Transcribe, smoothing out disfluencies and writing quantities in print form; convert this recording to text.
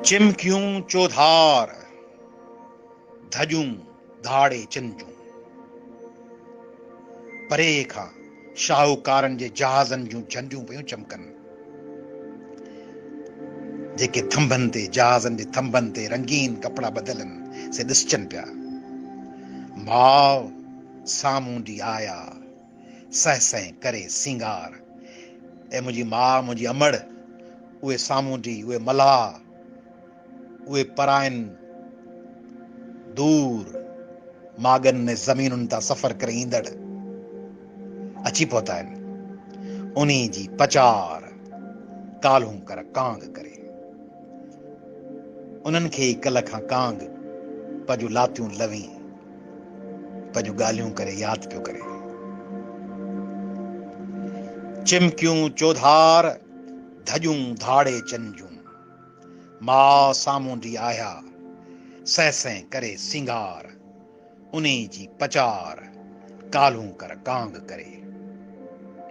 चिमकियूं चौधार धजूं धाड़े चिंजूं। परे खां शाहूकारनि जे जहाज़नि जूं झंडियूं पियूं चमकनि, जेके थंभनि ते जहाज़नि जे थंभनि ते रंगीन कपड़ा बदलनि से ॾिसजनि पिया। माउ साम्हूं आया सह सह करे सिंगार। ऐं मुंहिंजी माउ, मुंहिंजी अमड़, उहे साम्हूं उहे मलाह, उहे पराइनि दूर मागनि ने ज़मीनुनि तां सफ़र करे ईंदड़ अची पहुता आहिनि। उन्ही जी पचार काल्हूं कर कांग करे। उन्हनि खे ई कल्ह खां कांग पंहिंजूं लातियूं लवी, पंहिंजूं ॻाल्हियूं करे यादि पियो करे। चिमकियूं चौधार धजूं धाड़े चंजूं। मां साम्हूं आया सह सह करे सिंगार। उन्ही जी पचार काल्हूं कर कांग करे।